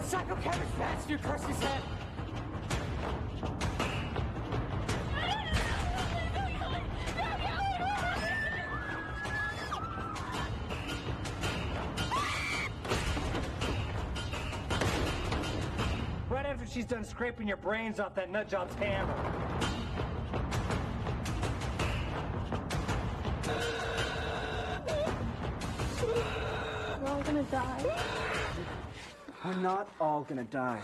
psycho cabbage patch, you curse his head. Right after she's done scraping your brains off that nutjob's hammer. We're all gonna die. We're not all gonna die.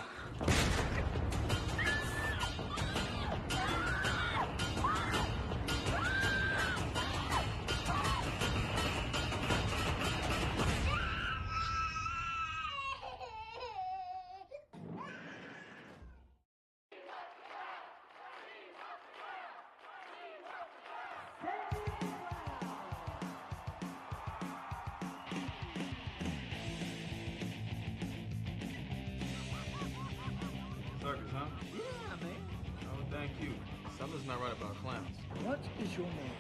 Circus, huh? Yeah, man. Oh, thank you. Something's not right about clowns. What is your name?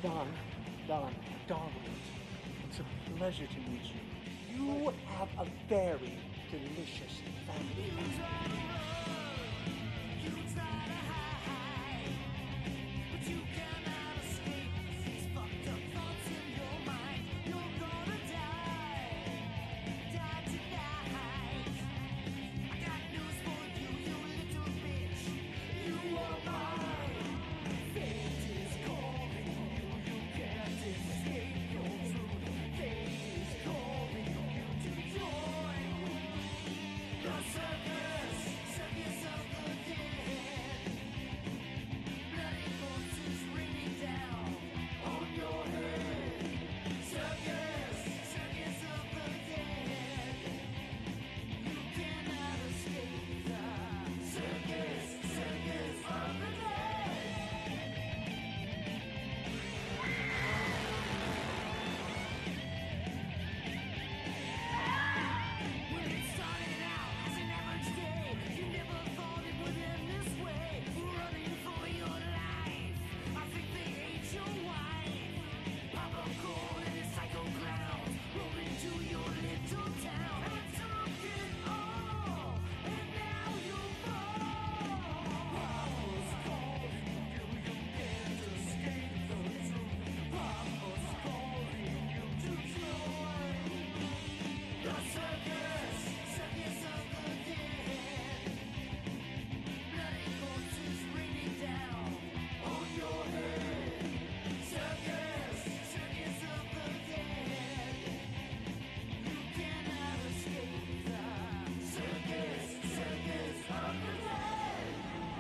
Donald. It's a pleasure to meet you. You have a very delicious family.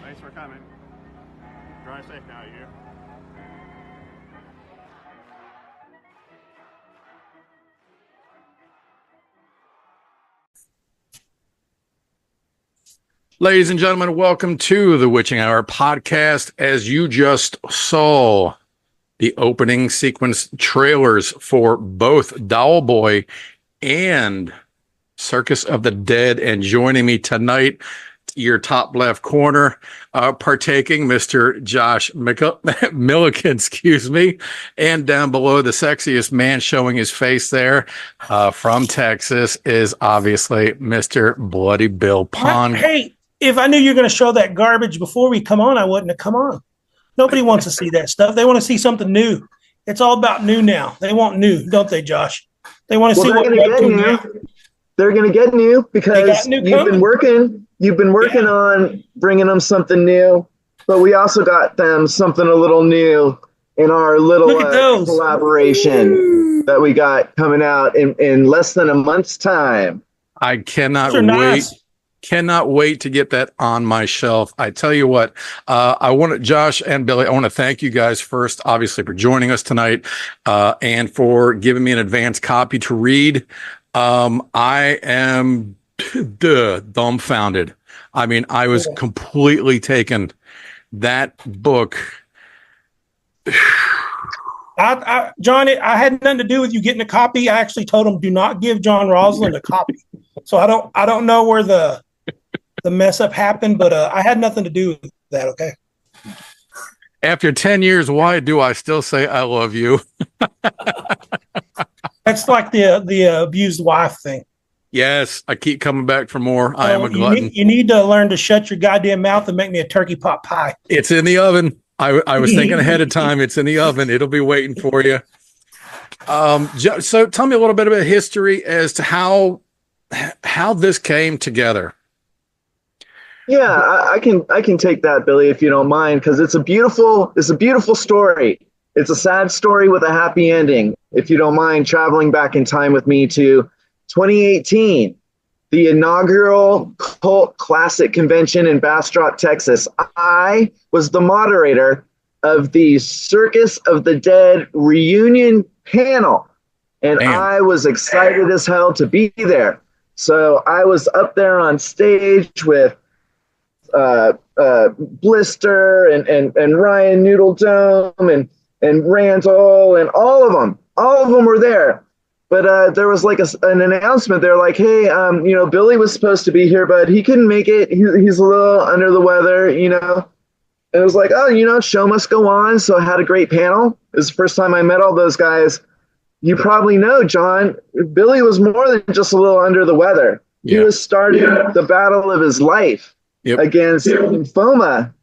Thanks for coming. Drive safe now, you hear? Ladies and gentlemen, welcome to the Witching Hour podcast. As you just saw, the opening sequence trailers for both Doll Boy and Circus of the Dead. And joining me tonight, your top left corner, partaking, Mr. Josh Millican, excuse me. And down below, the sexiest man showing his face there from Texas is obviously Mr. Bloody Bill Pon. Hey, if I knew you were going to show that garbage before we come on, I wouldn't have come on. Nobody wants to see that stuff. They want to see something new. It's all about new now. They want new, don't they, Josh? They want to see what we're up to now. They're going to get new because you've been working. You've been working on bringing them something new, but we also got them something a little new in our little collaboration that we got coming out in less than a month's time. I cannot wait. Nice. Cannot wait to get that on my shelf. I tell you what, I want to, Josh and Billy, I want to thank you guys first, obviously, for joining us tonight and for giving me an advance copy to read. I am dumbfounded. I mean, I was completely taken. That book. John, I had nothing to do with you getting a copy. I actually told him, do not give John Rosalind a copy. So I don't know where the mess up happened, but I had nothing to do with that. Okay. After 10 years, why do I still say I love you? That's like the abused wife thing. Yes, I keep coming back for more. I am a glutton. You need to learn to shut your goddamn mouth and make me a turkey pot pie. It's in the oven. I was thinking ahead of time. It's in the oven. It'll be waiting for you. So tell me a little bit about history as to how this came together. Yeah, I can take that, Billy, if you don't mind, because it's a beautiful story. It's a sad story with a happy ending. If you don't mind traveling back in time with me to 2018, the inaugural Cult Classic Convention in Bastrop, Texas. I was the moderator of the Circus of the Dead reunion panel, and Damn. I was excited as hell to be there. So I was up there on stage with Blister and Ryan Noodle Dome and Randall and all of them were there. But there was like an announcement. They're like, hey, Billy was supposed to be here, but he couldn't make it. He's a little under the weather, And it was like, oh, show must go on. So I had a great panel. It was the first time I met all those guys. You probably know, John, Billy was more than just a little under the weather. Yeah. He was starting the battle of his life against lymphoma.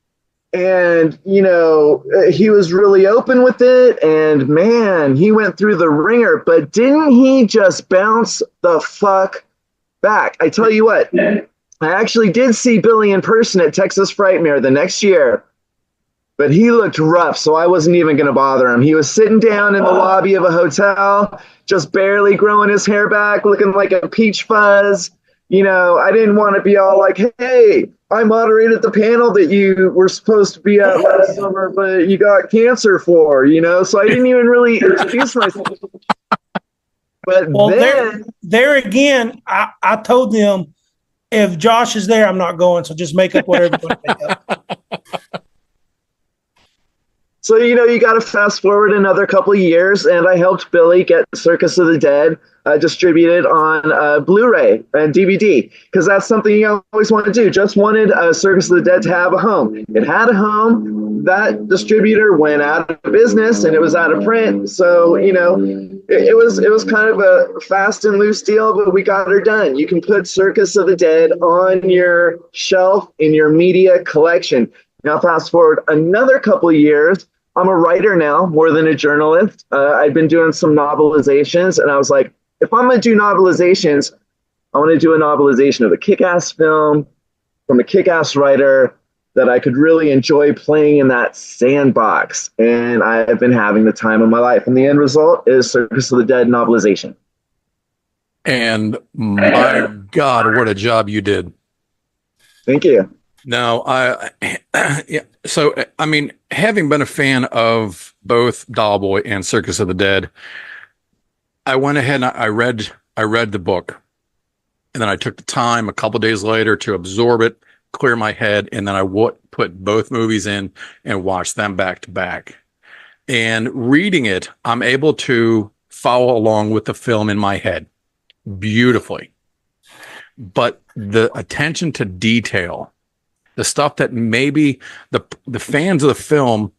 And, he was really open with it. And, man, he went through the ringer. But didn't he just bounce the fuck back? I tell you what, I actually did see Billy in person at Texas Frightmare the next year. But he looked rough, so I wasn't even going to bother him. He was sitting down in the lobby of a hotel, just barely growing his hair back, looking like a peach fuzz. I didn't want to be all like, hey, I moderated the panel that you were supposed to be at last summer, but you got cancer for, so I didn't even really introduce myself. But there again, I told them, if Josh is there, I'm not going, so just make up whatever you want to make up. So, you got to fast forward another couple of years, and I helped Billy get Circus of the Dead distributed on Blu-ray and DVD, because that's something you always want to do. Just wanted Circus of the Dead to have a home. It had a home. That distributor went out of business, and it was out of print. So, it was kind of a fast and loose deal, but we got her done. You can put Circus of the Dead on your shelf in your media collection. Now, fast forward another couple of years. I'm a writer now, more than a journalist. I've been doing some novelizations, and I was like, if I'm going to do novelizations, I want to do a novelization of a kick-ass film from a kick-ass writer that I could really enjoy playing in that sandbox. And I've been having the time of my life. And the end result is Circus of the Dead novelization. And my God, what a job you did. Thank you. No, so, I mean, having been a fan of both Dollboy and Circus of the Dead, I went ahead and I read the book, and then I took the time a couple of days later to absorb it, clear my head, and then I put both movies in and watched them back to back. And reading it, I'm able to follow along with the film in my head beautifully. But the attention to detail, the stuff that maybe the fans of the film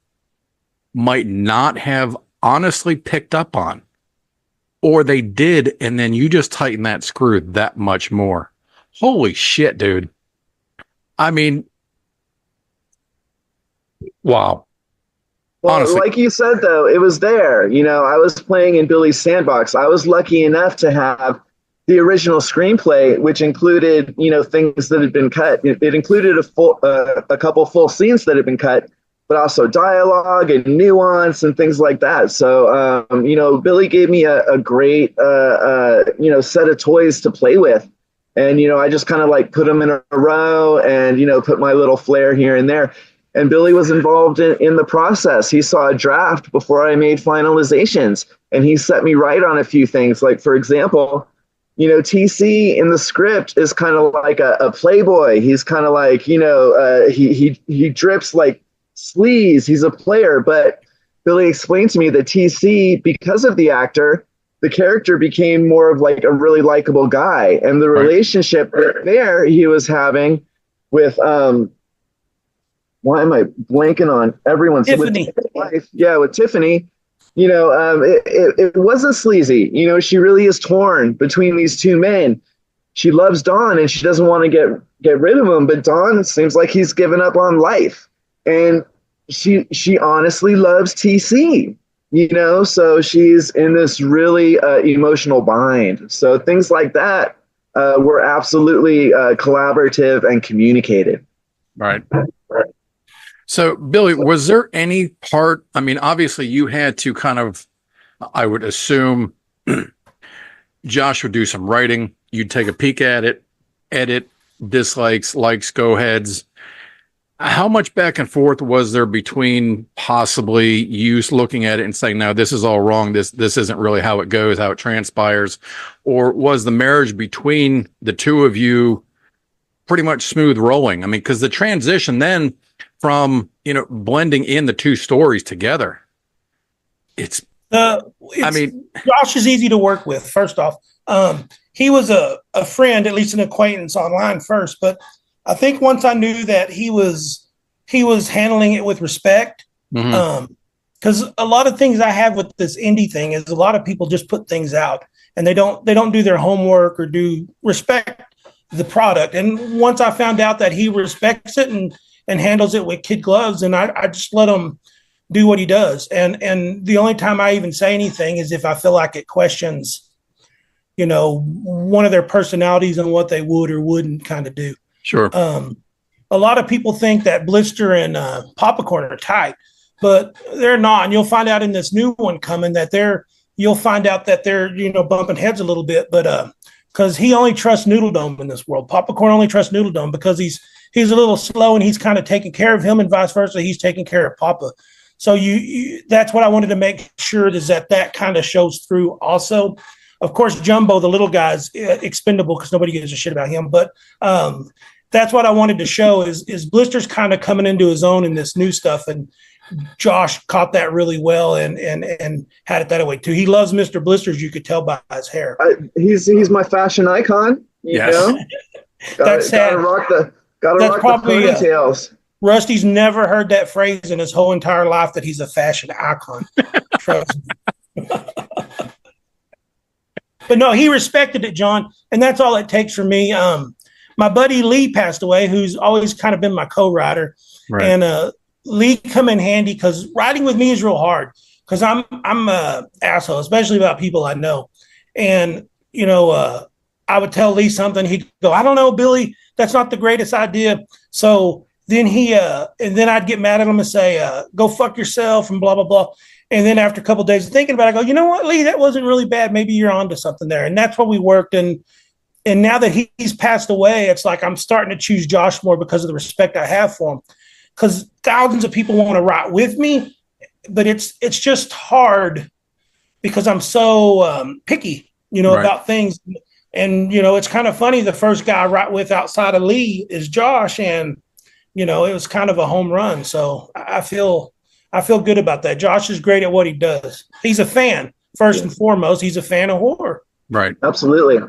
might not have honestly picked up on, or they did, and then you just tighten that screw that much more. Holy shit, dude. I mean, wow. Well, honestly, like you said, though, it was there. I was playing in Billy's sandbox. I was lucky enough to have the original screenplay, which included, things that had been cut. It included a couple full scenes that had been cut, but also dialogue and nuance and things like that. So, Billy gave me a great, set of toys to play with. And, I just kind of like put them in a row and, put my little flair here and there. And Billy was involved in the process. He saw a draft before I made finalizations, and he set me right on a few things. Like, for example, TC in the script is kind of like a playboy. He's kind of like, he drips like sleaze. He's a player. But Billy explained to me that TC, because of the actor, the character became more of like a really likable guy. And the relationship there he was having with, why am I blanking on everyone's Tiffany? With Tiffany. It wasn't sleazy. She really is torn between these two men. she loves Don and she doesn't want to get rid of him, but Don seems like he's given up on life. And she honestly loves TC, so she's in this really emotional bind. So things like that were absolutely collaborative and communicated. Right. So, Billy, was there any part, I mean, obviously you had to kind of, I would assume Josh would do some writing. You'd take a peek at it, edit, dislikes, likes, go aheads. How much back and forth was there between possibly you looking at it and saying, no, this is all wrong. This isn't really how it goes, how it transpires? Or was the marriage between the two of you pretty much smooth rolling? I mean, because the transition then from, blending in the two stories together, I mean, Josh is easy to work with. First off, he was a friend, at least an acquaintance online first, but I think once I knew that he was handling it with respect, because a lot of things I have with this indie thing is a lot of people just put things out and they don't do their homework or do respect the product. And once I found out that he respects it and handles it with kid gloves, and I just let him do what he does. And the only time I even say anything is if I feel like it questions, one of their personalities and what they would or wouldn't kind of do. Sure. A lot of people think that Blister and Popcorn are tight, but they're not. And you'll find out in this new one coming that you'll find out that they're, bumping heads a little bit, but because he only trusts Noodle Dome in this world. Popcorn only trusts Noodle Dome because he's a little slow and he's kind of taking care of him, and vice versa. He's taking care of Papa. So that's what I wanted to make sure is that kind of shows through also. Of course, Jumbo, the little guy's expendable because nobody gives a shit about him. But that's what I wanted to show is Blister's kind of coming into his own in this new stuff. And Josh caught that really well and had it that way too. He loves Mr. Blister, as you could tell by his hair. He's my fashion icon. Yes. That's sad. Gotta rock the ponytails. Rusty's never heard that phrase in his whole entire life that he's a fashion icon. Trust me. But no, he respected it, John, and that's all it takes for me. My buddy Lee passed away, who's always kind of been my co-writer, right. And Lee come in handy because writing with me is real hard because I'm a asshole, especially about people I know. And I would tell Lee something, he'd go, "I don't know, Billy, that's not the greatest idea." So then and then I'd get mad at him and say, "Go fuck yourself," and blah blah blah. And then after a couple of days of thinking about it, I go, "You know what, Lee, that wasn't really bad. Maybe you're onto something there." And that's what we worked. And now that he's passed away, it's like I'm starting to choose Josh more because of the respect I have for him. Because thousands of people want to write with me, but it's just hard because I'm so picky, right. about things. And it's kind of funny. The first guy I write with outside of Lee is Josh, and it was kind of a home run. So I feel good about that. Josh is great at what he does. He's a fan first and foremost. He's a fan of horror. Right. Absolutely.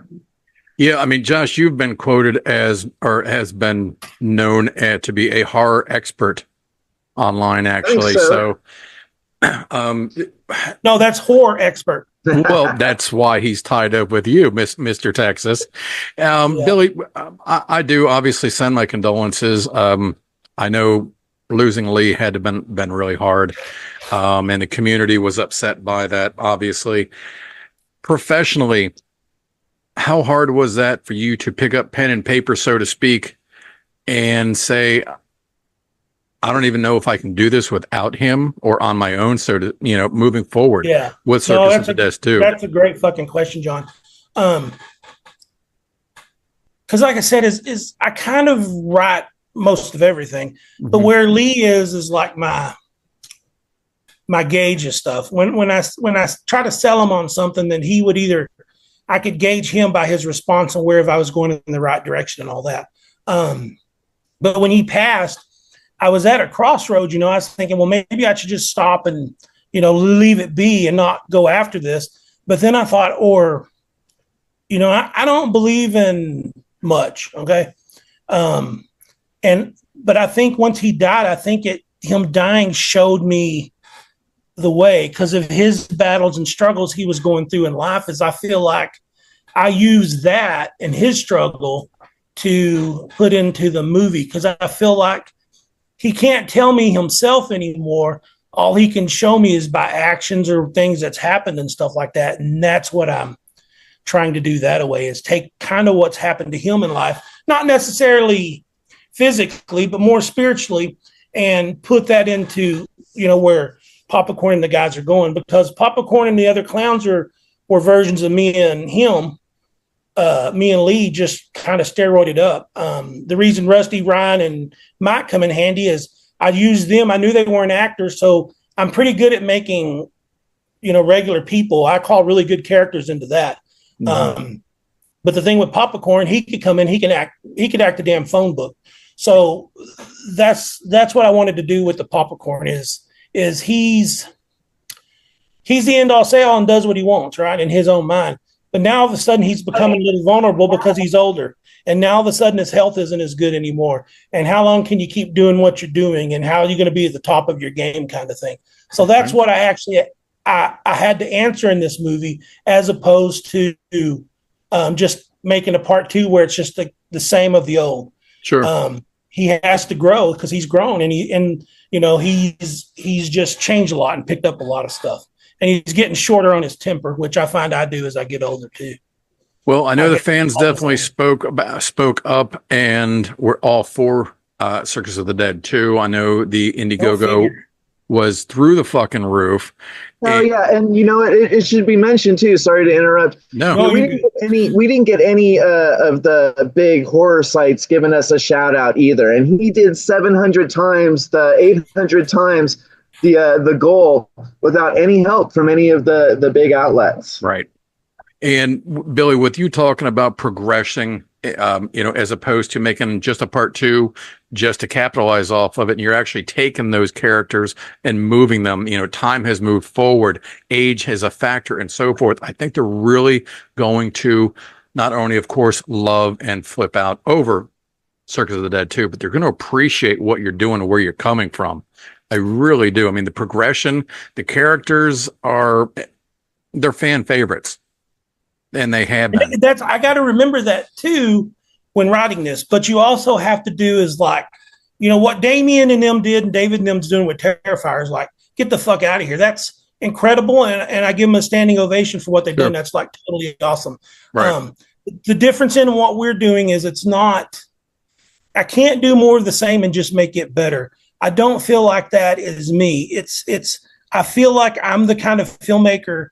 Yeah, I mean, Josh, you've been quoted as, or has been known to be a horror expert online, actually. So, no, that's horror expert. Well, that's why he's tied up with you, Mr. Texas. Billy, I do obviously send my condolences. I know losing Lee had to been really hard, and the community was upset by that, obviously. Professionally, how hard was that for you to pick up pen and paper, so to speak, and say, I don't even know if I can do this without him or on my own. So to, moving forward, with Circus and the Desk too. That's a great fucking question, John. Cause like I said, is I kind of write most of everything, but where Lee is like my gauge of stuff. When I try to sell him on something, then he would I could gauge him by his response and where if I was going in the right direction and all that. But when he passed, I was at a crossroads, I was thinking, well, maybe I should just stop and, leave it be and not go after this. But then I thought, I don't believe in much. Okay. But I think once he died, I think him dying showed me the way because of his battles and struggles he was going through in life. Is I feel like I use that and his struggle to put into the movie, because I feel like he can't tell me himself anymore. All he can show me is by actions or things that's happened and stuff like that. And that's what I'm trying to do that away, is take kind of what's happened to him in life, not necessarily physically, but more spiritually, and put that into, where Popcorn and the guys are going, because Popcorn and the other clowns were versions of me and him. Me and Lee just kind of steroided up. The reason Rusty, Ryan, and Mike come in handy is I used them. I knew they weren't actors, so I'm pretty good at making, regular people. I call really good characters into that. Mm-hmm. But the thing with Popcorn, he could come in, he could act a damn phone book. So that's what I wanted to do with the Popcorn is he's the end all say all and does what he wants, right, in his own mind. But now all of a sudden he's becoming a little vulnerable because he's older. And now all of a sudden his health isn't as good anymore. And how long can you keep doing what you're doing? And how are you going to be at the top of your game, kind of thing? So that's what I had to answer in this movie, as opposed to just making a part 2 where it's just the same of the old. Sure. He has to grow because he's grown, and he's just changed a lot and picked up a lot of stuff. And he's getting shorter on his temper, which I find I do as I get older too. Well, I know the fans definitely spoke up and were all for Circus of the Dead too. I know the Indiegogo was through the fucking roof. Oh yeah, and it should be mentioned too. Sorry to interrupt. No, we didn't get any of the big horror sites giving us a shout out either. And he did 700 times the 800 times the goal without any help from any of the big outlets. Right. And Billy, with you talking about progressing, as opposed to making just a part 2 just to capitalize off of it, and you're actually taking those characters and moving them, time has moved forward, age has a factor, and so forth. I think they're really going to not only, of course, love and flip out over Circus of the Dead 2, but they're going to appreciate what you're doing and where you're coming from. I really do. I mean, the progression, the characters they're fan favorites. And they have been. I got to remember that too when writing this. But you also have to do is what Damien and them did, and David and them's doing with Terrifiers. Like, get the fuck out of here. That's incredible, and I give them a standing ovation for what they've done. That's totally awesome. Right. The difference in what we're doing is it's not. I can't do more of the same and just make it better. I don't feel like that is me. I feel like I'm the kind of filmmaker,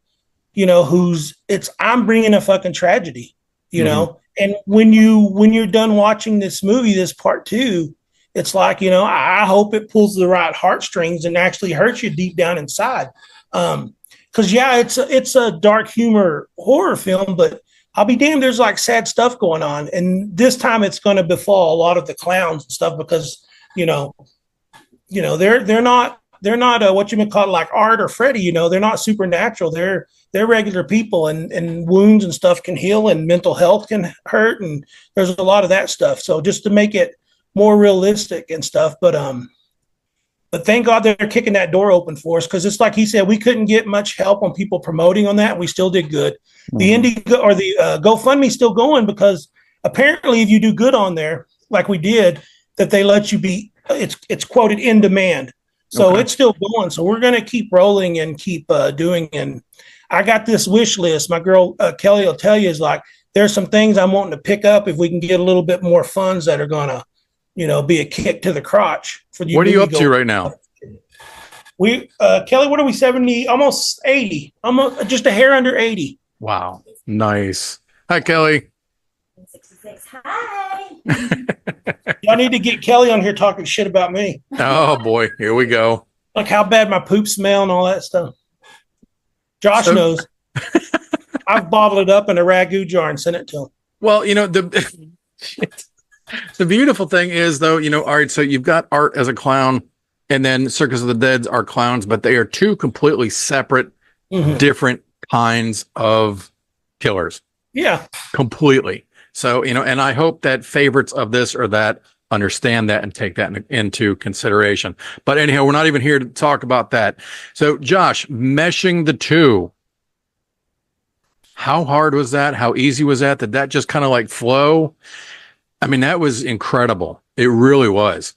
I'm bringing a fucking tragedy, and when you're done watching this movie, this part 2, it's like, I hope it pulls the right heartstrings and actually hurts you deep down inside. Cause it's a dark humor horror film, but I'll be damned, there's like sad stuff going on. And this time it's going to befall a lot of the clowns and stuff because, they're not what you would call like Art or Freddy, they're not supernatural. They're regular people, and wounds and stuff can heal, and mental health can hurt, and there's a lot of that stuff. So just to make it more realistic and stuff, but thank God they're kicking that door open for us, because it's like he said, we couldn't get much help on people promoting on that. We still did good. Mm-hmm. The Indie or the GoFundMe still going, because apparently if you do good on there, like we did, that they let you be. It's quoted in demand. So It's still going. So we're going to keep rolling and keep doing. And I got this wish list. My girl, Kelly, will tell you, is like, there's some things I'm wanting to pick up if we can get a little bit more funds that are going to, be a kick to the crotch. For the what are you up to right now? Kelly, what are we, 70, almost 80, almost just a hair under 80. Wow. Nice. Hi, Kelly. 66. Hi. Y'all need to get Kelly on here talking shit about me. Oh boy, here we go. Like how bad my poop smell and all that stuff. Josh knows. I've bottled it up in a ragu jar and sent it to him. Well, the beautiful thing is, though, all right, so you've got Art as a clown, and then Circus of the Dead are clowns, but they are two completely separate, different kinds of killers. Yeah. Completely. So, and I hope that favorites of this or that understand that and take that into consideration. But anyhow, we're not even here to talk about that. So, Josh, meshing the two. How hard was that? How easy was that? Did that just kind of like flow? I mean, that was incredible. It really was.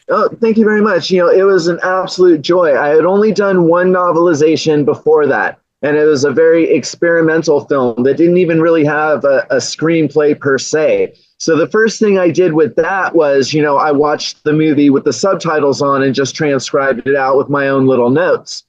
Oh, thank you very much. It was an absolute joy. I had only done one novelization before that, and it was a very experimental film that didn't even really have a screenplay per se. So the first thing I did with that was, I watched the movie with the subtitles on and just transcribed it out with my own little notes,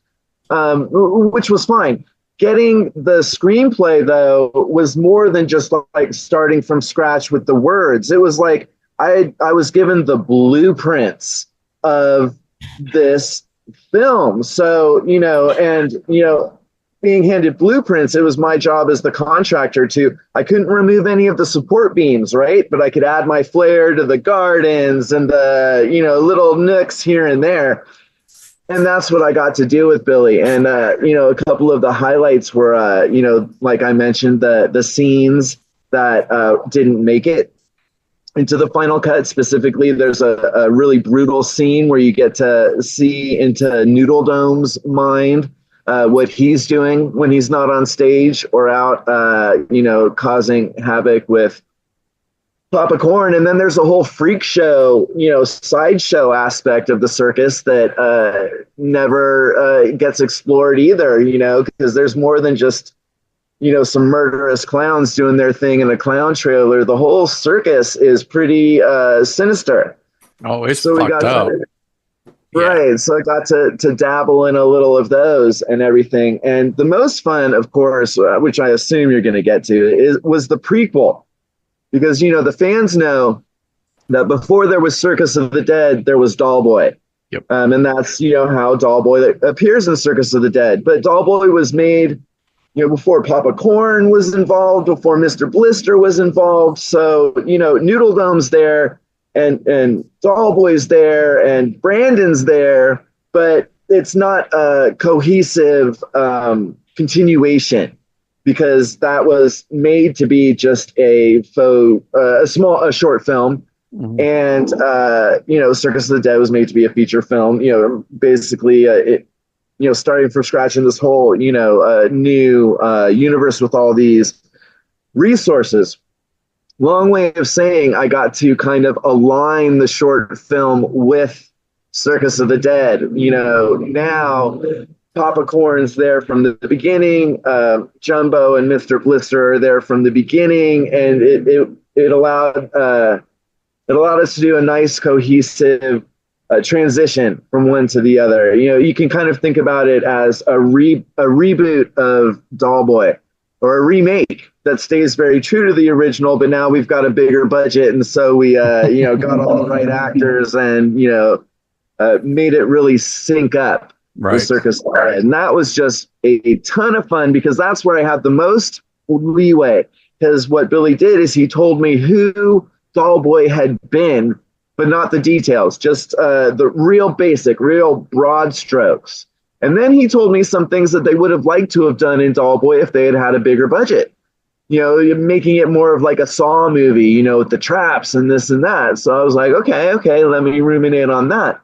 which was fine. Getting the screenplay, though, was more than just like starting from scratch with the words. It was like I was given the blueprints of this film. So, being handed blueprints, it was my job as the contractor I couldn't remove any of the support beams, right? But I could add my flair to the gardens and the, little nooks here and there. And that's what I got to do with Billy. And, a couple of the highlights were, like I mentioned, the scenes that didn't make it into the final cut. Specifically, there's a really brutal scene where you get to see into Noodle Dome's mind, what he's doing when he's not on stage or out, causing havoc with Papa Corn. And then there's a whole freak show, sideshow aspect of the circus that never gets explored either, because there's more than just some murderous clowns doing their thing in a clown trailer. The whole circus is pretty sinister. Oh, it's fucked up. Right. So I got to dabble in a little of those and everything. And the most fun, of course, which I assume you're going to get to, was the prequel. Because, the fans know that before there was Circus of the Dead, there was Dollboy. Yep. And that's, how Dollboy appears in Circus of the Dead. But Dollboy was made before Papa Corn was involved, before Mr. Blister was involved. So, Noodle Dome's there and Dollboy's there and Brandon's there, but it's not a cohesive continuation because that was made to be just a short film. Mm-hmm. And, Circus of the Dead was made to be a feature film, basically starting from scratch in this whole, new universe with all these resources. Long way of saying I got to kind of align the short film with Circus of the Dead. Now Papa Corn's there from the beginning. Jumbo and Mr. Blister are there from the beginning, and it allowed us to do a nice cohesive transition from one to the other. You can kind of think about it as a reboot of Dollboy, or a remake that stays very true to the original, but now we've got a bigger budget, and so we got all the right actors and made it really sync up with Circus. And that was just a ton of fun because that's where I had the most leeway. Because what Billy did is he told me who Dollboy had been, but not the details, just the real basic, real broad strokes. And then he told me some things that they would have liked to have done in Dollboy if they had had a bigger budget. Making it more of like a Saw movie, with the traps and this and that. So I was like, okay, let me ruminate on that.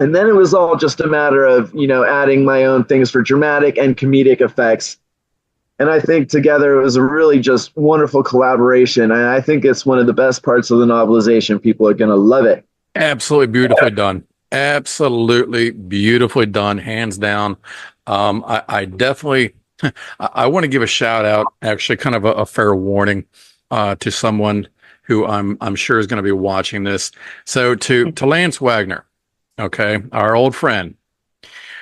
And then it was all just a matter of, adding my own things for dramatic and comedic effects. And I think together it was a really just wonderful collaboration. And I think it's one of the best parts of the novelization. People are going to love it. Absolutely beautifully done. Absolutely beautifully done. Hands down. I definitely, I want to give a shout out, actually kind of a fair warning to someone who I'm sure is going to be watching this. So to Lance Wagner, okay, our old friend,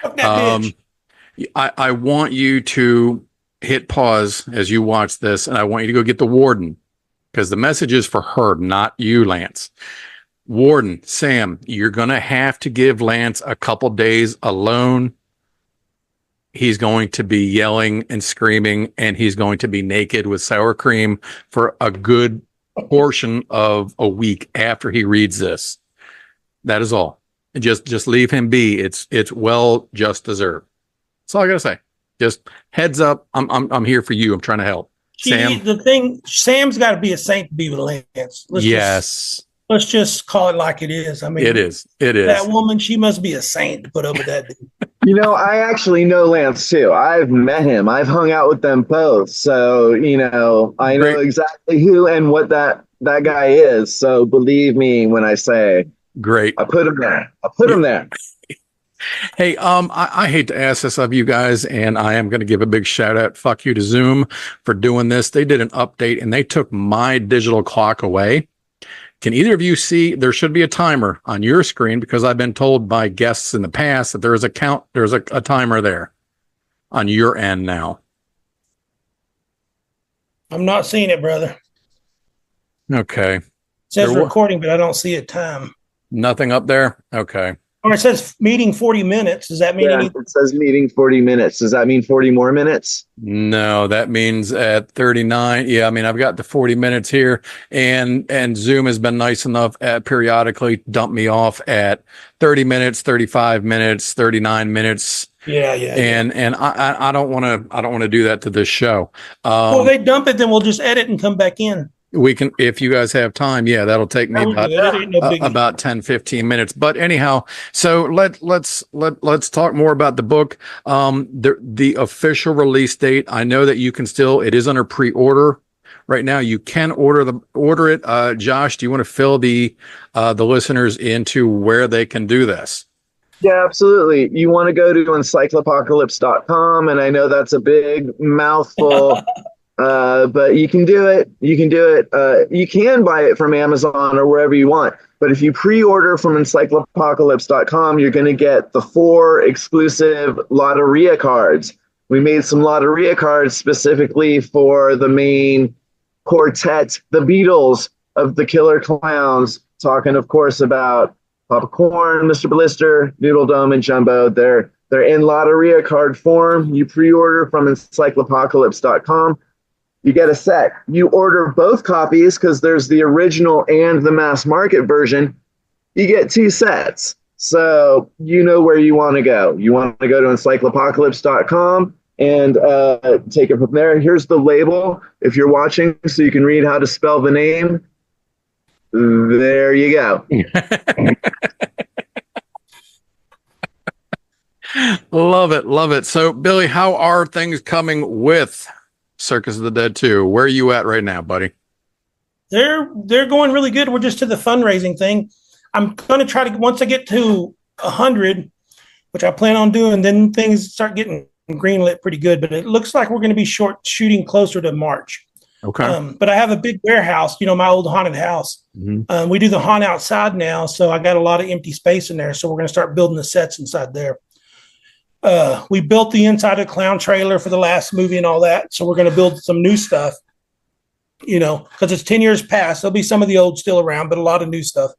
I want you to hit pause as you watch this, and I want you to go get the warden, because the message is for her, not you, Lance. Warden, Sam, you're going to have to give Lance a couple days alone. He's going to be yelling and screaming, and he's going to be naked with sour cream for a good portion of a week after he reads this. That is all. Just leave him be. It's well just deserved. That's all I got to say. Just heads up. I'm here for you. I'm trying to help. Sam, the thing, Sam's got to be a saint to be with Lance. Let's just call it like it is. I mean, it is. That woman, she must be a saint to put up with that dude. I actually know Lance too. I've met him. I've hung out with them both. So, I know Great. exactly who and what that guy is. So believe me when I say Great. I put him there. I put him there. Hey, I hate to ask this of you guys, and I am going to give a big shout out. Fuck you to Zoom for doing this. They did an update and they took my digital clock away. Can either of you see? There should be a timer on your screen because I've been told by guests in the past that there's a timer there on your end now. I'm not seeing it, brother. Okay. It says There wa- recording, but I don't see a time. Nothing up there. Okay. Or it says meeting 40 minutes. Does that mean Yeah, anything? it says meeting 40 minutes. Does that mean 40 more minutes? No, that means at 39. Yeah, I mean, I've got the 40 minutes here, and Zoom has been nice enough at periodically dump me off at 30 minutes, 35 minutes, 39 minutes. Yeah. And I don't want to do that to this show. Well, they dump it, then we'll just edit and come back in. We can, if you guys have time. Yeah, that'll take me about 10, 15 minutes. But anyhow, so let's talk more about the book. The official release date. I know that you can still, it is under pre-order right now. You can order it. Josh, do you want to fill the listeners into where they can do this? Yeah, absolutely. You want to go to encyclopocalypse.com, and I know that's a big mouthful. But you can do it. You can do it. You can buy it from Amazon or wherever you want. But if you pre-order from encyclopocalypse.com, you're going to get the 4 exclusive Lotteria cards. We made some Lotteria cards specifically for the main quartet, the Beatles of the Killer Clowns, talking, of course, about Popcorn, Mr. Blister, Noodle Dome, and Jumbo. They're in Lotteria card form. You pre-order from encyclopocalypse.com. You get a set. You order both copies because there's the original and the mass market version. You get 2 sets. So you know where you want to go. You want to go to encyclopocalypse.com and take it from there. Here's the label if you're watching so you can read how to spell the name. There you go. Love it. Love it. So, Billy, how are things coming with Circus of the Dead 2? Where are you at right now, buddy? They're going really good. We're just to the fundraising thing. I'm going to try to, once I get to 100, which I plan on doing, then things start getting greenlit pretty good. But it looks like we're going to be shooting closer to March. Okay. But I have a big warehouse, my old haunted house. Mm-hmm. We do the haunt outside now, so I got a lot of empty space in there. So we're going to start building the sets inside there. We built the inside of the clown trailer for the last movie and all that. So we're going to build some new stuff, because it's 10 years past. There'll be some of the old still around, but a lot of new stuff.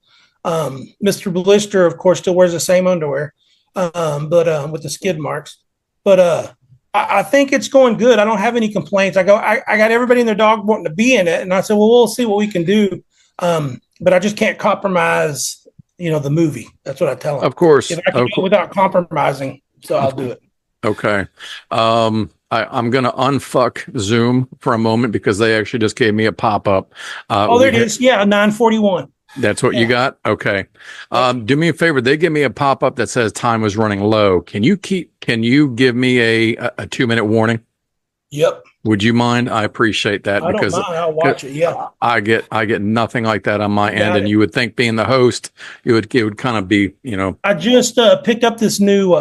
Mr. Blister, of course, still wears the same underwear, but with the skid marks. But I think it's going good. I don't have any complaints. I got everybody and their dog wanting to be in it. And I said, well, we'll see what we can do. But I just can't compromise, the movie. That's what I tell them. Of course. If I can do it without compromising, so I'll do it. Okay. I'm going to unfuck Zoom for a moment because they actually just gave me a pop-up. There it is. Yeah, 9:41. That's what you got? Okay. Do me a favor. They give me a pop-up that says time was running low. Can you give me a 2-minute warning? Yep. Would you mind? I appreciate that I because don't mind. I'll watch it. Yeah. I get nothing like that on my end. And you would think being the host, it would kind of be, I just picked up this new,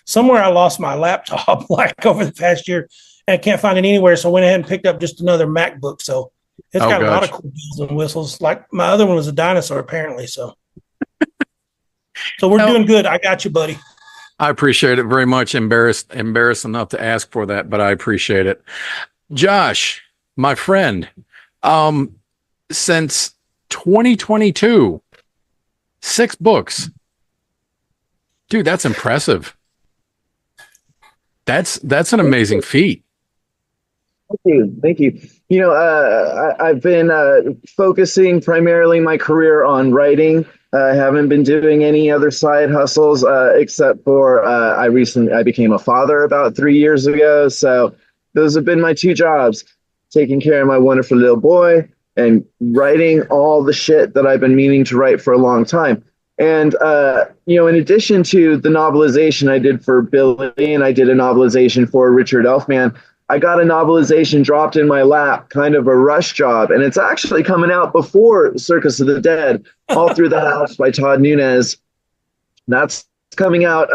somewhere I lost my laptop like over the past year and I can't find it anywhere. So I went ahead and picked up just another MacBook. So it's got a lot of cool bells and whistles. Like my other one was a dinosaur, apparently. So we're doing good. I got you, buddy. I appreciate it very much. Embarrassed enough to ask for that, but I appreciate it. Josh, my friend, since 2022, 6 books. Dude, that's impressive. That's an amazing feat. Thank you. I've been focusing primarily my career on writing. I haven't been doing any other side hustles except for I became a father about 3 years ago. So those have been my 2 jobs, taking care of my wonderful little boy and writing all the shit that I've been meaning to write for a long time. And, in addition to the novelization I did for Billy, and I did a novelization for Richard Elfman, I got a novelization dropped in my lap, kind of a rush job. And it's actually coming out before Circus of the Dead, All Through the House by Todd Nunez. That's coming out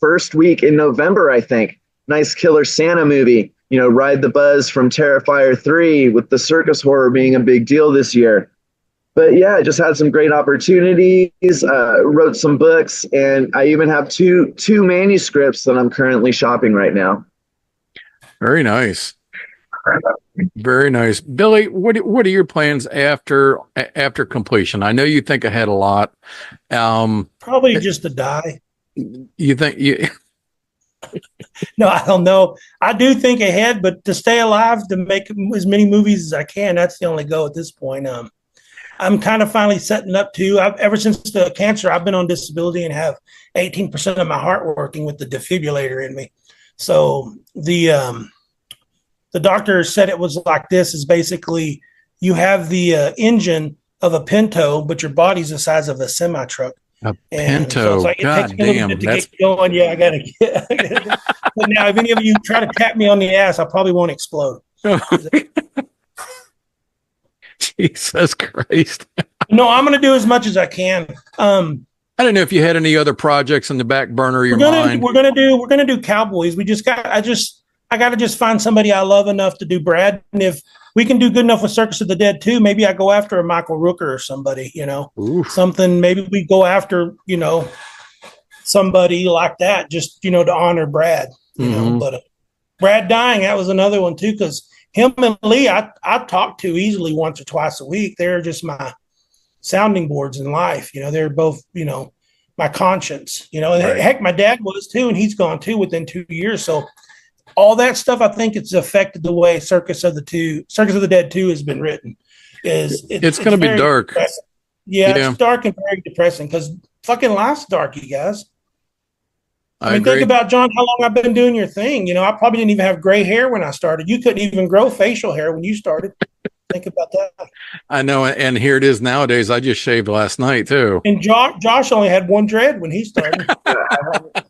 first week in November, I think. Nice killer Santa movie. Ride the buzz from Terrifier 3, with the circus horror being a big deal this year. But yeah, I just had some great opportunities, wrote some books, and I even have two manuscripts that I'm currently shopping right now. Very nice. Very nice. Billy, what are your plans after completion? I know you think ahead a lot. Probably just to die. You think you No, I don't know. I do think ahead, but to stay alive, to make as many movies as I can, that's the only goal at this point. I'm kind of finally setting up to, ever since the cancer, I've been on disability and have 18% of my heart working with the defibrillator in me. So the doctor said it was like this, is basically you have the engine of a Pinto, but your body's the size of a semi truck. A Pinto, so God damn, to get going. Yeah, I gotta get. But now, if any of you try to tap me on the ass, I probably won't explode. Jesus Christ! No, I'm gonna do as much as I can. I don't know if you had any other projects in the back burner of your mind. We're gonna do Cowboys. I gotta just find somebody I love enough to do Brad, and if we can do good enough with Circus of the Dead too, maybe I go after a Michael Rooker or somebody, Oof. something. Maybe we go after, somebody like that, just, to honor Brad, but Brad dying, that was another one too. Cause him and Lee, I talk to easily once or twice a week. They're just my sounding boards in life. They're both, my conscience, Right. Heck, my dad was too, and he's gone too within 2 years. So all that stuff, I think it's affected the way Circus of the Dead 2 has been written. It's going to be dark. Depressing. Yeah, it's dark and very depressing because fucking life's dark, you guys. I mean, think about, John, how long I've been doing your thing. I probably didn't even have gray hair when I started. You couldn't even grow facial hair when you started. Think about that. I know, and here it is nowadays. I just shaved last night too. And Josh only had one dread when he started. I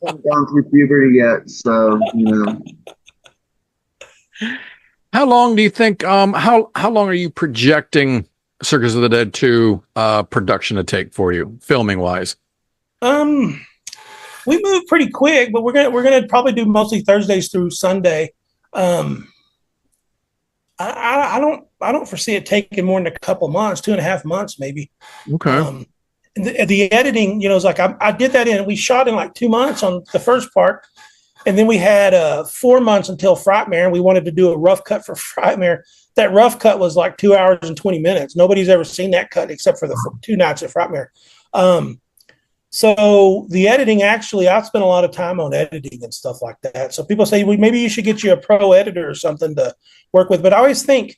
haven't gone through puberty yet, so How long do you think? How long are you projecting Circus of the Dead 2 production to take for you, filming wise? We move pretty quick, but we're gonna probably do mostly Thursdays through Sunday. I don't foresee it taking more than a couple months, 2.5 months maybe. Okay. The editing, is like I did that we shot in like 2 months on the first part, and then we had 4 months until Frightmare, and we wanted to do a rough cut for Frightmare. That rough cut was like 2 hours and 20 minutes. Nobody's ever seen that cut except for the 2 nights at Frightmare. So the editing, actually, I've spent a lot of time on editing and stuff like that. So people say, well, maybe you should get you a pro editor or something to work with. But I always think,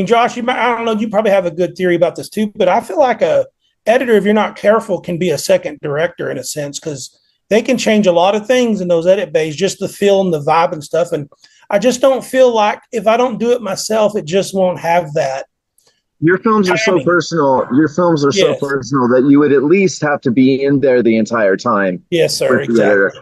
Josh, I don't know, you probably have a good theory about this too, but I feel like a editor, if you're not careful, can be a second director in a sense, because they can change a lot of things in those edit bays, just the feel and the vibe and stuff. And I just don't feel like if I don't do it myself, it just won't have that. Your films are so personal. Your films are so personal that you would at least have to be in there the entire time. Yes, sir. Exactly.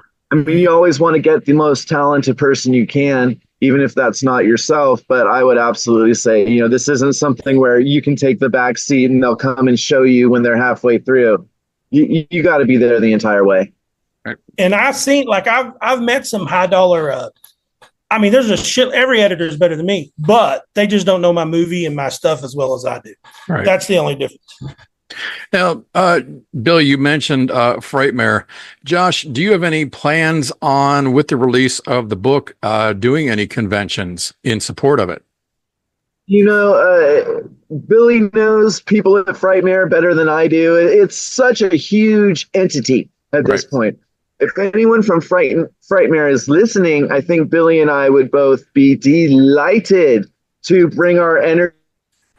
You always want to get the most talented person you can, even if that's not yourself. But I would absolutely say, this isn't something where you can take the back seat and they'll come and show you when they're halfway through. You got to be there the entire way. And I've seen, I've met some high dollar. There's a shit. Every editor is better than me, but they just don't know my movie and my stuff as well as I do. Right. That's the only difference. Now, Bill, you mentioned Frightmare. Josh, do you have any plans on, with the release of the book, doing any conventions in support of it? Billy knows people at Frightmare better than I do. It's such a huge entity at this point. If anyone from Frightmare is listening, I think Billy and I would both be delighted to bring our energy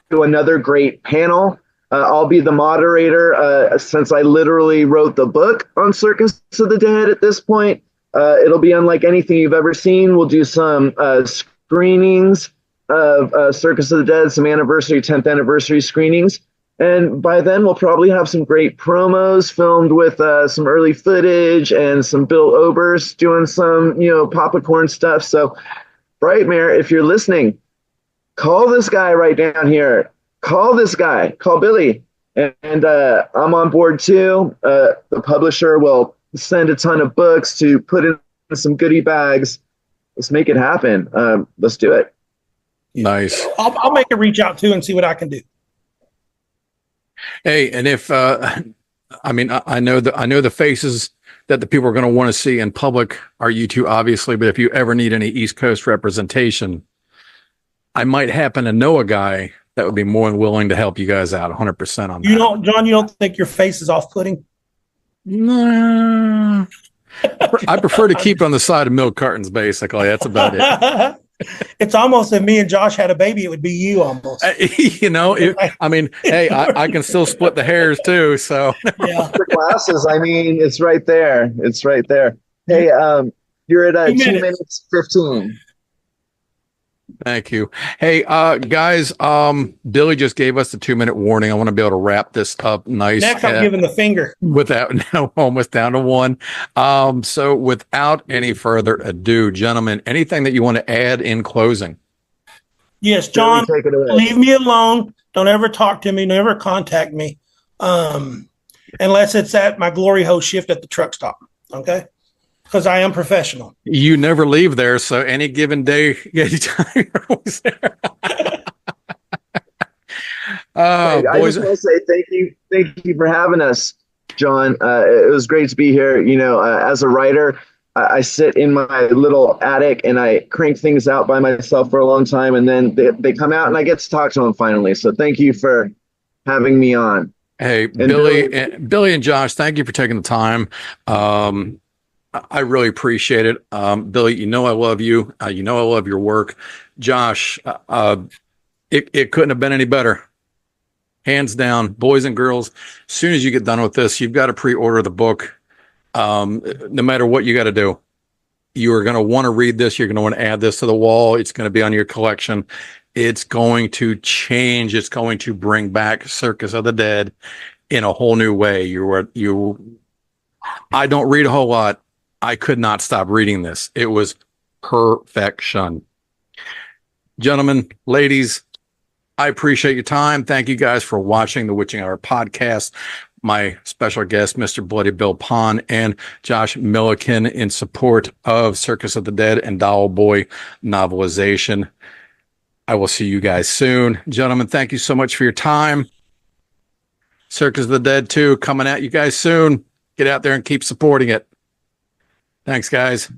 to another great panel. I'll be the moderator since I literally wrote the book on Circus of the Dead at this point. It'll be unlike anything you've ever seen. We'll do some screenings of Circus of the Dead, some 10th anniversary screenings. And by then, we'll probably have some great promos filmed with some early footage and some Bill Oberst doing some, popcorn stuff. So, Brightmare, if you're listening, call this guy right down here. Call this guy. Call Billy. And I'm on board too. The publisher will send a ton of books to put in some goodie bags. Let's make it happen. Let's do it. Nice. I'll make a reach out too and see what I can do. Hey, and if I know the faces that the people are going to want to see in public are you two, obviously. But if you ever need any East Coast representation, I might happen to know a guy that would be more than willing to help you guys out 100% on that. John, you don't think your face is off-putting? No. I prefer to keep on the side of milk cartons, basically. That's about it. It's almost if me and Josh had a baby, it would be you almost. Hey, I can still split the hairs too. So yeah. The glasses, it's right there. It's right there. Hey, you're at 2 minutes 15. Thank you. Hey, guys, Billy just gave us the 2-minute warning. I want to be able to wrap this up nice. Next, I'm giving the finger. Almost down to one. So without any further ado, gentlemen, anything that you want to add in closing? Yes, John, leave me alone. Don't ever talk to me. Never contact me. Unless it's at my glory hole shift at the truck stop. Okay. Because I am professional. You never leave there, so any given day, anytime you're always there. I just want to say thank you for having us, John. It was great to be here. As a writer, I sit in my little attic and I crank things out by myself for a long time, and then they come out and I get to talk to them finally. So thank you for having me on. Hey, Billy and Josh, thank you for taking the time. I really appreciate it. Billy, I love you. I love your work. Josh, it couldn't have been any better. Hands down, boys and girls, as soon as you get done with this, you've got to pre-order the book. No matter what you got to do, you are going to want to read this. You're going to want to add this to the wall. It's going to be on your collection. It's going to change. It's going to bring back Circus of the Dead in a whole new way. I don't read a whole lot. I could not stop reading this. It was perfection. Gentlemen, ladies, I appreciate your time. Thank you guys for watching the Witching Hour podcast. My special guest, Mr. Bloody Bill Pon and Josh Millican, in support of Circus of the Dead and Doll Boy novelization. I will see you guys soon. Gentlemen, thank you so much for your time. Circus of the Dead 2 coming at you guys soon. Get out there and keep supporting it. Thanks, guys.